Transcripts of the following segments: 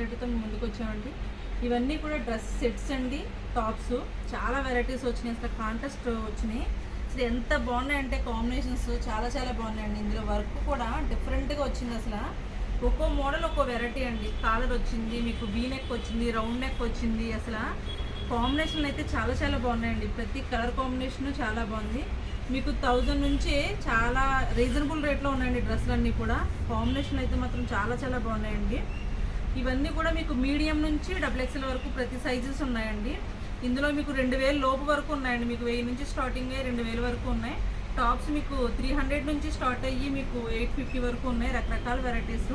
వెరైటీతో ముందుకు వచ్చామండి. ఇవన్నీ కూడా డ్రెస్ సెట్స్ అండి, టాప్స్. చాలా వెరైటీస్ వచ్చినాయి, అసలు కాంట్రాస్ట్ వచ్చినాయి. అసలు ఎంత బాగున్నాయంటే కాంబినేషన్స్ చాలా చాలా బాగున్నాయండి. ఇందులో వర్క్ కూడా డిఫరెంట్గా వచ్చింది. అసలు ఒక్కో మోడల్ ఒక్కో వెరైటీ అండి. కాలర్ వచ్చింది, మీకు వీ నెక్ వచ్చింది, రౌండ్ నెక్ వచ్చింది. అసలు కాంబినేషన్లు అయితే చాలా చాలా బాగున్నాయండి. ప్రతి కలర్ కాంబినేషన్ చాలా బాగుంది. మీకు 1000 నుంచి చాలా రీజనబుల్ రేట్లో ఉన్నాయండి డ్రెస్సులు అన్నీ కూడా. కాంబినేషన్ అయితే మాత్రం చాలా చాలా బాగున్నాయండి. ఇవన్నీ కూడా మీకు మీడియం నుంచి XXL వరకు ప్రతి సైజెస్ ఉన్నాయండి. ఇందులో మీకు 2000 లోపు వరకు ఉన్నాయండి. మీకు 1000 నుంచి స్టార్టింగ్ 2000 వరకు ఉన్నాయి. టాప్స్ మీకు 300 నుంచి స్టార్ట్ అయ్యి మీకు 850 వరకు ఉన్నాయి. రకరకాల వెరైటీస్,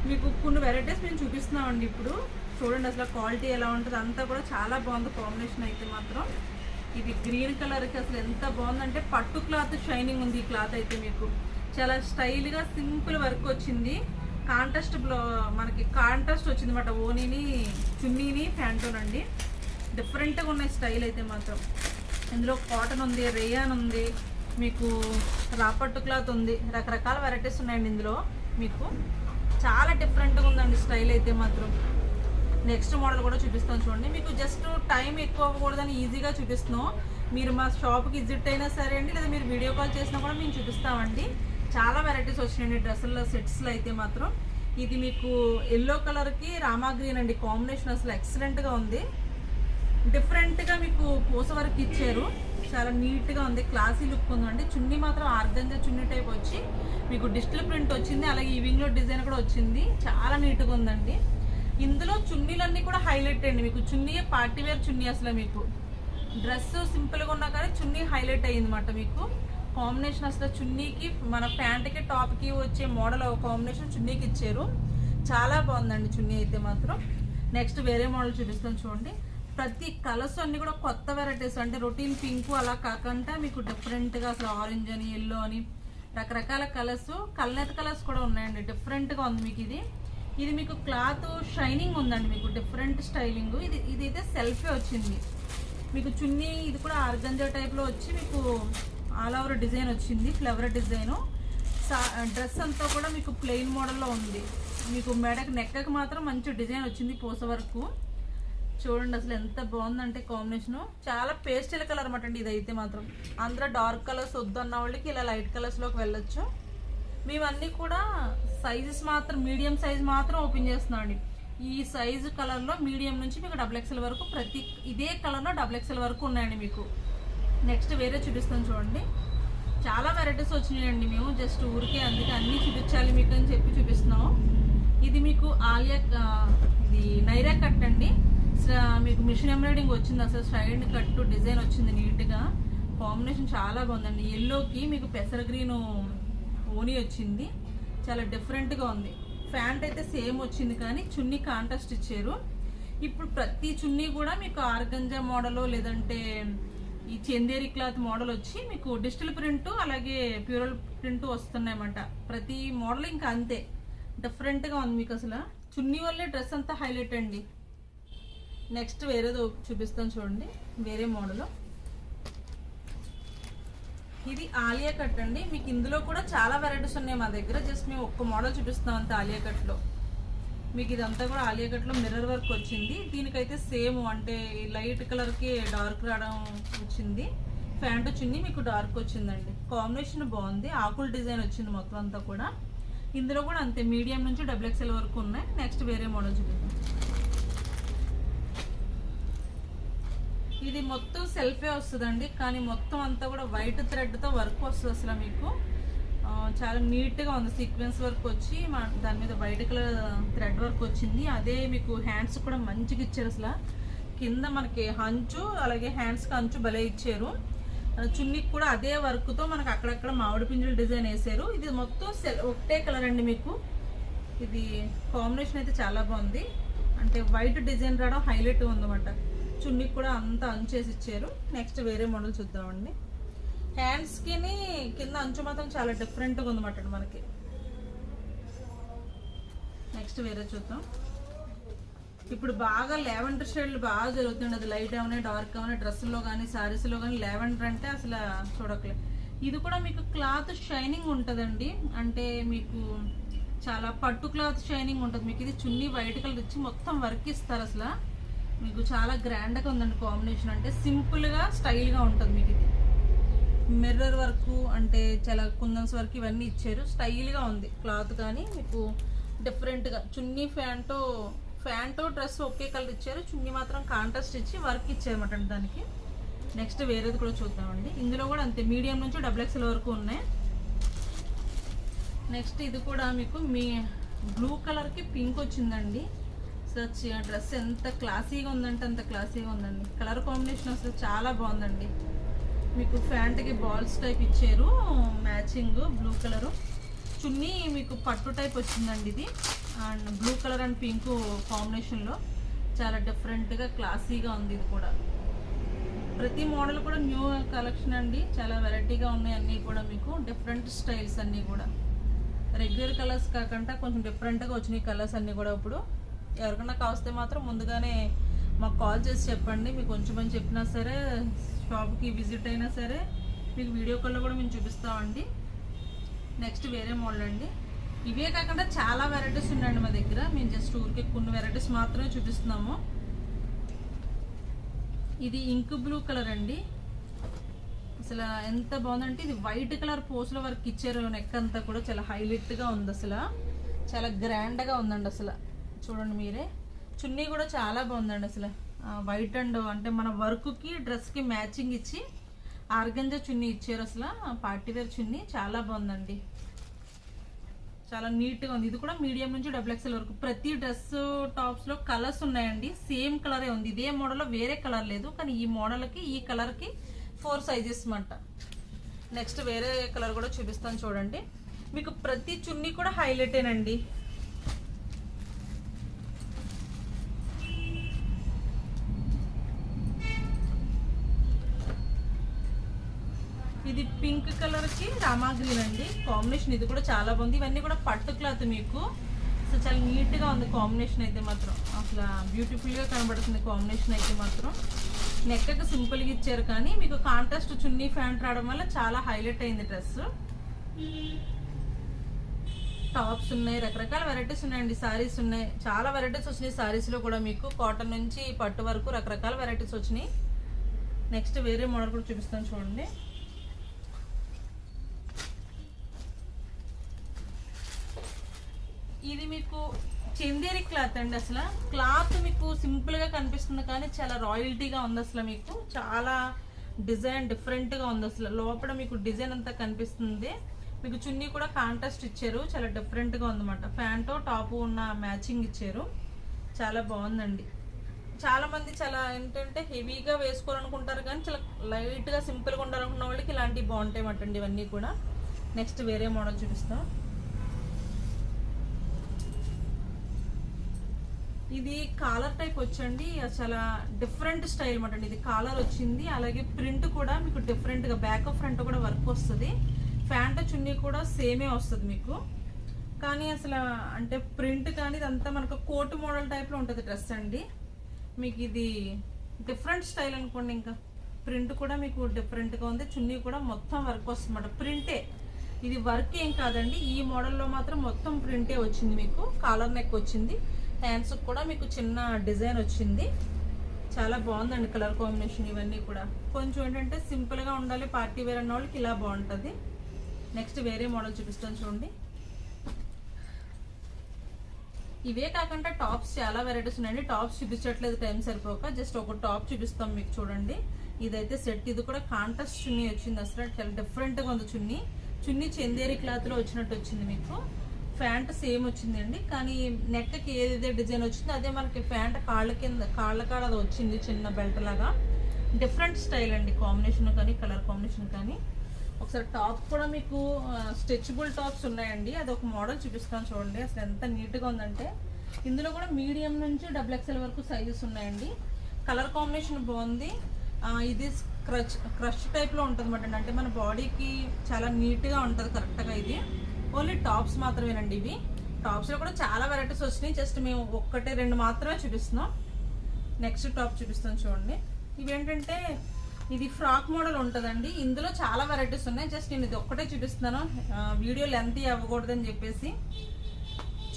మీకు కొన్ని వెరైటీస్ మేము చూపిస్తున్నామండి. ఇప్పుడు చూడండి అసలు క్వాలిటీ ఎలా ఉంటుంది, అంతా కూడా చాలా బాగుంది కాంబినేషన్ అయితే మాత్రం. ఇది గ్రీన్ కలర్కి అసలు ఎంత బాగుందంటే పట్టు క్లాత్ షైనింగ్ ఉంది. ఈ క్లాత్ అయితే మీకు చాలా స్టైల్గా సింపుల్ వర్క్ వచ్చింది. కాంట్రాస్ట్ మనకి కాంట్రాస్ట్ వచ్చింది అన్నమాట. ఓనీని, చున్నీని, ప్యాంటోనండి. డిఫరెంట్గా ఉన్నాయి స్టైల్ అయితే మాత్రం. ఇందులో కాటన్ ఉంది, రేయాన్ ఉంది, మీకు రాపట్టు క్లాత్ ఉంది. రకరకాల వెరైటీస్ ఉన్నాయండి ఇందులో. మీకు చాలా డిఫరెంట్గా ఉందండి స్టైల్ అయితే మాత్రం. నెక్స్ట్ మోడల్ కూడా చూపిస్తాను చూడండి. మీకు జస్ట్ టైం ఎక్కువ అవ్వకూడదని ఈజీగా చూపిస్తున్నాం. మీరు మా షాప్కి విజిట్ అయినా సరే అండి, లేదా మీరు వీడియో కాల్ చేసినా కూడా మేము చూపిస్తామండి. చాలా వెరైటీస్ వచ్చినాయండి డ్రెస్సుల్లో, సెట్స్లో అయితే మాత్రం. ఇది మీకు ఎల్లో కలర్కి రామా గ్రీన్ అండి. కాంబినేషన్ అసలు ఎక్సలెంట్గా ఉంది. డిఫరెంట్గా మీకు పూస వర్క్ ఇచ్చారు. చాలా నీట్గా ఉంది, క్లాసీ లుక్ ఉందండి. చున్నీ మాత్రం ఆర్గంజా చున్నీ టైప్ వచ్చి మీకు డిజిటల్ ప్రింట్ వచ్చింది. అలాగే ఈవింగ్లో డిజైన్ కూడా వచ్చింది. చాలా నీట్గా ఉందండి. ఇందులో చున్నీలన్నీ కూడా హైలైట్ అండి. మీకు చున్నీ పార్టీ వేర్ చున్నీ. అసలు మీకు డ్రెస్ సింపుల్గా ఉన్నా కానీ చున్నీ హైలైట్ అయ్యింది అనమాట. మీకు కాంబినేషన్ అసలు చున్నీకి, మన ప్యాంట్కి, టాప్కి వచ్చే మోడల్ కాంబినేషన్ చున్నీకి ఇచ్చారు. చాలా బాగుందండి చున్నీ అయితే మాత్రం. నెక్స్ట్ వేరే మోడల్ చూపిస్తాను చూడండి. ప్రతి కలర్స్ అన్నీ కూడా కొత్త వెరైటీస్. అంటే రొటీన్ పింక్ అలా కాకుండా మీకు డిఫరెంట్గా అసలు ఆరెంజ్ అని, ఎల్లో అని రకరకాల కలర్స్, కల్నేత కలర్స్ కూడా ఉన్నాయండి. డిఫరెంట్గా ఉంది మీకు. ఇది మీకు క్లాత్ షైనింగ్ ఉందండి. మీకు డిఫరెంట్ స్టైలింగ్. ఇది అయితే సెల్ఫీ వచ్చింది. మీకు చున్నీ ఇది కూడా ఆర్గంజా టైప్లో వచ్చి మీకు ఆల్ ఓవర్ డిజైన్ వచ్చింది, ఫ్లవర్ డిజైను. డ్రెస్ అంతా కూడా మీకు ప్లెయిన్ మోడల్లో ఉంది. మీకు మెడకి, నెక్కకి మాత్రం మంచి డిజైన్ వచ్చింది, పూస వరకు. చూడండి అసలు ఎంత బాగుందంటే కాంబినేషను. చాలా పేస్టల్ కలర్ అనమాట అండి ఇదైతే మాత్రం. అందరూ డార్క్ కలర్స్ వద్దన్న వాళ్ళకి ఇలా లైట్ కలర్స్లోకి వెళ్ళొచ్చు. మేమన్నీ కూడా సైజెస్ మాత్రం మీడియం సైజ్ మాత్రం ఓపెన్ చేస్తున్నాం అండి. ఈ సైజు కలర్లో మీడియం నుంచి మీకు XXL వరకు, ప్రతి ఇదే కలర్లో XXL వరకు ఉన్నాయండి మీకు. నెక్స్ట్ వేరే చూపిస్తాను చూడండి. చాలా వెరైటీస్ వచ్చినాయండి. మేము జస్ట్ ఊరికే అందుకే అన్నీ చూపించాలి మీకు అని చెప్పి చూపిస్తున్నాము. ఇది మీకు ఆలియా, ఇది నైరా కట్ అండి. మీకు మిషన్ ఎంబ్రాయిడింగ్ వచ్చింది. అసలు సైడ్ కట్టు డిజైన్ వచ్చింది నీట్గా. కాంబినేషన్ చాలా బాగుందండి. ఎల్లోకి మీకు పెసర గ్రీన్ ఓనీ వచ్చింది. చాలా డిఫరెంట్గా ఉంది. ప్యాంట్ అయితే సేమ్ వచ్చింది కానీ చున్నీ కాంట్రాస్ట్ ఇచ్చారు. ఇప్పుడు ప్రతి చున్నీ కూడా మీకు ఆర్గంజా మోడల్, లేదంటే ఈ చందేరి క్లాత్ మోడల్ వచ్చి మీకు డిజిటల్ ప్రింట్, అలాగే ప్యూరల్ ప్రింట్ వస్తున్నాయన్నమాట. ప్రతి మోడల్ ఇంకా అంతే డిఫరెంట్గా ఉంది మీకు. అసలు చున్నీ వల్లే డ్రెస్ అంతా హైలైట్ అండి. నెక్స్ట్ వేరేదో చూపిస్తాను చూడండి. వేరే మోడల్ ఇది ఆలియా కట్ అండి. మీకు ఇందులో కూడా చాలా వెరైటీస్ ఉన్నాయి మా దగ్గర. జస్ట్ మేము ఒక్క మోడల్ చూపిస్తున్నాం అంతే ఆలియా కట్లో. మీకు ఇదంతా కూడా ఆలియా కట్లో మిర్రర్ వర్క్ వచ్చింది. దీనికైతే సేమ్ అంటే లైట్ కలర్కి డార్క్ రావడం వచ్చింది. ప్యాంటు చున్నీ మీకు డార్క్ వచ్చిందండి. కాంబినేషన్ బాగుంది. ఆకుల డిజైన్ వచ్చింది మొత్తం అంతా కూడా. ఇందులో కూడా అంతే మీడియం నుంచి XXL వరకు ఉన్నాయి. నెక్స్ట్ వేరే మోడల్ చూపిద్దాం. ఇది మొత్తం సెల్ఫే వస్తుందండి, కానీ మొత్తం అంతా కూడా వైట్ థ్రెడ్తో వర్క్ వస్తుంది. అసలు మీకు చాలా నీట్గా ఉంది. సీక్వెన్స్ వర్క్ వచ్చి దాని మీద వైట్ కలర్ థ్రెడ్ వర్క్ వచ్చింది. అదే మీకు హ్యాండ్స్ కూడా మంచిగా ఇచ్చారు. అసలు కింద మనకి హంచు, అలాగే హ్యాండ్స్కి హంచు భలే ఇచ్చారు. చున్నీకి కూడా అదే వర్క్తో మనకు అక్కడక్కడ మామిడి పింజుల డిజైన్ వేసారు. ఇది మొత్తం ఒకటే కలర్ అండి మీకు. ఇది కాంబినేషన్ అయితే చాలా బాగుంది. అంటే వైట్ డిజైన్ రావడం హైలైట్ ఉందన్నమాట. చున్నీకి కూడా అంతా అంచేసి ఇచ్చారు. నెక్స్ట్ వేరే మోడల్ చూద్దామండి. హ్యాండ్స్కి కింద అంచు మాత్రం చాలా డిఫరెంట్గా ఉందన్నమాట మనకి. నెక్స్ట్ వేరే చూద్దాం. ఇప్పుడు బాగా లావెండర్ షేడ్లు బాగా జరుగుతుంది. అది లైట్ ఏమైనా డార్క్ ఏమైనా డ్రెస్సుల్లో కానీ శారీస్లో కానీ లావెండర్ అంటే అసలు చూడట్లేదు. ఇది కూడా మీకు క్లాత్ షైనింగ్ ఉంటుందండి. అంటే మీకు చాలా పట్టు క్లాత్ షైనింగ్ ఉంటుంది మీకు. ఇది చున్నీ వైట్ కలర్ ఇచ్చి మొత్తం వర్క్ ఇస్తారు. అసలు మీకు చాలా గ్రాండ్గా ఉందండి కాంబినేషన్. అంటే సింపుల్గా స్టైల్గా ఉంటుంది మీకు. ఇది మిర్రర్ వర్క్ అంటే చాలా కుందన్స్ వర్క్ ఇవన్నీ ఇచ్చారు. స్టైల్గా ఉంది క్లాత్. కానీ మీకు డిఫరెంట్గా చున్నీ ఫ్యాంటో డ్రెస్ ఒకే కలర్ ఇచ్చారు. చున్నీ మాత్రం కాంట్రాస్ట్ ఇచ్చి వర్క్ ఇచ్చారన్నమాట దానికి. నెక్స్ట్ వేరేది కూడా చూద్దామండి. ఇందులో కూడా అంతే మీడియం నుంచి XXL వరకు ఉన్నాయి. నెక్స్ట్ ఇది కూడా మీకు మీ బ్లూ కలర్కి పింక్ వచ్చిందండి. అసలు డ్రెస్ ఎంత క్లాసీగా ఉందంటే అంత క్లాసీగా ఉందండి. కలర్ కాంబినేషన్ అసలు చాలా బాగుందండి. మీకు ప్యాంట్కి బాల్స్ టైప్ ఇచ్చారు మ్యాచింగ్ బ్లూ కలరు. చున్నీ మీకు పట్టు టైప్ వచ్చిందండి ఇది. And blue colour and pink కాంబినేషన్లో చాలా డిఫరెంట్గా క్లాసీగా ఉంది. ఇది కూడా ప్రతి మోడల్ కూడా న్యూ కలెక్షన్ అండి. చాలా వెరైటీగా ఉన్నాయి అన్నీ కూడా. మీకు డిఫరెంట్ స్టైల్స్ అన్నీ కూడా రెగ్యులర్ కలర్స్ కాకుండా కొంచెం డిఫరెంట్గా వచ్చినాయి కలర్స్ అన్నీ కూడా. ఇప్పుడు ఎవరికైనా కావస్తే మాత్రం ముందుగానే మాకు కాల్ చేసి చెప్పండి. మీకు కొంచెం చెప్పినా సరే షాప్కి విజిట్ అయినా సరే మీకు వీడియో కాల్లో కూడా మేము చూపిస్తామండి. నెక్స్ట్ వేరే మోడల్ అండి. ఇవే కాకుండా చాలా వెరైటీస్ ఉన్నాయండి మా దగ్గర. మేము జస్ట్ ఊరికి కొన్ని వెరైటీస్ మాత్రమే చూపిస్తున్నాము. ఇది ఇంక్ బ్లూ కలర్ అండి. అసలు ఎంత బాగుందంటే ఇది వైట్ కలర్ పోస్ల వరకు ఇచ్చారు. నెక్ అంతా కూడా చాలా హైలైట్గా ఉంది. అసలు చాలా గ్రాండ్గా ఉందండి. అసలు చూడండి మీరే. చున్నీ కూడా చాలా బాగుందండి. అసలు వైట్ అండ్ అంటే మన వర్క్కి డ్రెస్కి మ్యాచింగ్ ఇచ్చి ఆర్గంజా చున్నీ ఇచ్చారు. అసలు పార్టీవేర్ చున్నీ చాలా బాగుందండి. చాలా నీట్గా ఉంది. ఇది కూడా మీడియం నుంచి XXL వరకు. ప్రతి డ్రెస్ టాప్స్లో కలర్స్ ఉన్నాయండి. సేమ్ కలరే ఉంది. ఇదే మోడల్లో వేరే కలర్ లేదు. కానీ ఈ మోడల్కి ఈ కలర్కి 4 సైజెస్ అన్నమాట. నెక్స్ట్ వేరే కలర్ కూడా చూపిస్తాను చూడండి. మీకు ప్రతి చున్నీ కూడా హైలైటేనండి. ఇది పింక్ కలర్కి రామా గ్రీన్ అండి కాంబినేషన్. ఇది కూడా చాలా బాగుంది. ఇవన్నీ కూడా పట్టు క్లాత్ మీకు. అసలు చాలా నీట్గా ఉంది కాంబినేషన్ అయితే మాత్రం. అసలు బ్యూటిఫుల్గా కనబడుతుంది కాంబినేషన్ అయితే మాత్రం. నెక్కి సింపుల్గా ఇచ్చారు కానీ మీకు కాంట్రాస్ట్ చున్నీ ఫ్యాంట్ రావడం వల్ల చాలా హైలైట్ అయింది డ్రెస్. టాప్స్ ఉన్నాయి, రకరకాల వెరైటీస్ ఉన్నాయండి. సారీస్ ఉన్నాయి, చాలా వెరైటీస్ వచ్చినాయి. సారీస్లో కూడా మీకు కాటన్ నుంచి పట్టు వరకు రకరకాల వెరైటీస్ వచ్చినాయి. నెక్స్ట్ వేరే మోడల్ కూడా చూపిస్తాను చూడండి. ఇది మీకు చందేరి క్లాత్ అండి. అసలు క్లాత్ మీకు సింపుల్గా కనిపిస్తుంది కానీ చాలా రాయల్టీగా ఉంది. అసలు మీకు చాలా డిజైన్ డిఫరెంట్గా ఉంది. అసలు లోపల మీకు డిజైన్ అంతా కనిపిస్తుంది. మీకు చున్నీ కూడా కాంట్రాస్ట్ ఇచ్చారు. చాలా డిఫరెంట్గా ఉందన్నమాట. ప్యాంటు టాపు ఉన్న మ్యాచింగ్ ఇచ్చారు. చాలా బాగుందండి. చాలామంది చాలా ఏంటంటే హెవీగా వేసుకోవాలనుకుంటారు కానీ చాలా లైట్గా సింపుల్గా ఉండాలనుకున్న వాళ్ళకి ఇలాంటివి బాగుంటాయి అన్నమాట ఇవన్నీ కూడా. నెక్స్ట్ వేరే మోడల్ చూపిస్తాం. ఇది కాలర్ టైప్ వచ్చండి. చాలా డిఫరెంట్ స్టైల్ అన్నమాట. ఇది కాలర్ వచ్చింది. అలాగే ప్రింట్ కూడా మీకు డిఫరెంట్గా బ్యాక్ ఫ్రంట్ కూడా వర్క్ వస్తుంది. ప్యాంట్ చున్నీ కూడా సేమే వస్తుంది మీకు. కానీ అసలు అంటే ప్రింట్ కానీ ఇదంతా మనకు కోట్ మోడల్ టైప్లో ఉంటుంది డ్రెస్ అండి. మీకు ఇది డిఫరెంట్ స్టైల్ అనుకోండి. ఇంకా ప్రింట్ కూడా మీకు డిఫరెంట్గా ఉంది. చున్నీ కూడా మొత్తం వర్క్ వస్తుంది అన్నమాట. ప్రింటే, ఇది వర్క్ ఏం కాదండి. ఈ మోడల్లో మాత్రం మొత్తం ప్రింటే వచ్చింది మీకు. కాలర్ నెక్ వచ్చింది. హ్యాండ్స్ కూడా మీకు చిన్న డిజైన్ వచ్చింది. చాలా బాగుందండి కలర్ కాంబినేషన్. ఇవన్నీ కూడా కొంచెం ఏంటంటే సింపుల్గా ఉండాలి, పార్టీ వేర్ అన్న వాళ్ళకి ఇలా బాగుంటుంది. నెక్స్ట్ వేరే మోడల్ చూపిస్తాను చూడండి. ఇవే కాకుండా టాప్స్ చాలా వెరైటీస్ ఉన్నాయండి. టాప్స్ చూపించట్లేదు టైం సరిపోక. జస్ట్ ఒక టాప్ చూపిస్తాం మీకు చూడండి. ఇదైతే సెట్. ఇది కూడా కాంట్రాస్ట్ చున్నీ వచ్చింది. అసలు చాలా డిఫరెంట్గా ఉంది చున్నీ. చున్నీ చందేరి క్లాత్లో వచ్చినట్టు వచ్చింది మీకు. ప్యాంట్ సేమ్ వచ్చిందండి కానీ నెక్కి ఏదైతే డిజైన్ వచ్చిందో అదే మనకి ప్యాంట్ కాళ్ళ కాడ అది వచ్చింది చిన్న బెల్ట్ లాగా. డిఫరెంట్ స్టైల్ అండి కాంబినేషన్ కానీ కలర్ కాంబినేషన్ కానీ. ఒకసారి టాప్ కూడా మీకు స్ట్రెచబుల్ టాప్స్ ఉన్నాయండి. అది ఒక మోడల్ చూపిస్తాను చూడండి. అసలు ఎంత నీట్గా ఉందంటే ఇందులో కూడా మీడియం నుంచి XXL వరకు సైజెస్ ఉన్నాయండి. కలర్ కాంబినేషన్ బాగుంది. ఇది క్రష్ టైప్లో ఉంటుంది అన్నమాట. అంటే మన బాడీకి చాలా నీట్గా ఉంటుంది కరెక్ట్గా. ఇది ఓన్లీ టాప్స్ మాత్రమేనండి. ఇవి టాప్స్లో కూడా చాలా వెరైటీస్ వచ్చినాయి. జస్ట్ మేము 1-2 మాత్రమే చూపిస్తున్నాం. నెక్స్ట్ టాప్ చూపిస్తాను చూడండి. ఇవి ఏంటంటే ఇది ఫ్రాక్ మోడల్ ఉంటుందండి. ఇందులో చాలా వెరైటీస్ ఉన్నాయి. జస్ట్ నేను ఇది ఒక్కటే చూపిస్తున్నాను, వీడియో లెంత్ అవ్వకూడదని చెప్పేసి.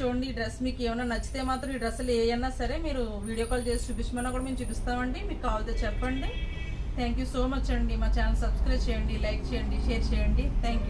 చూడండి. ఈ డ్రెస్ మీకు ఏమైనా నచ్చితే మాత్రం ఈ డ్రెస్సులు ఏమైనా సరే మీరు వీడియో కాల్ చేసి చూపించమన్నా కూడా మేము చూపిస్తామండి. మీకు కావాలితే చెప్పండి. థ్యాంక్ యూ సో మచ్ అండి. మా ఛానల్ సబ్స్క్రైబ్ చేయండి, లైక్ చేయండి, షేర్ చేయండి. Thank you.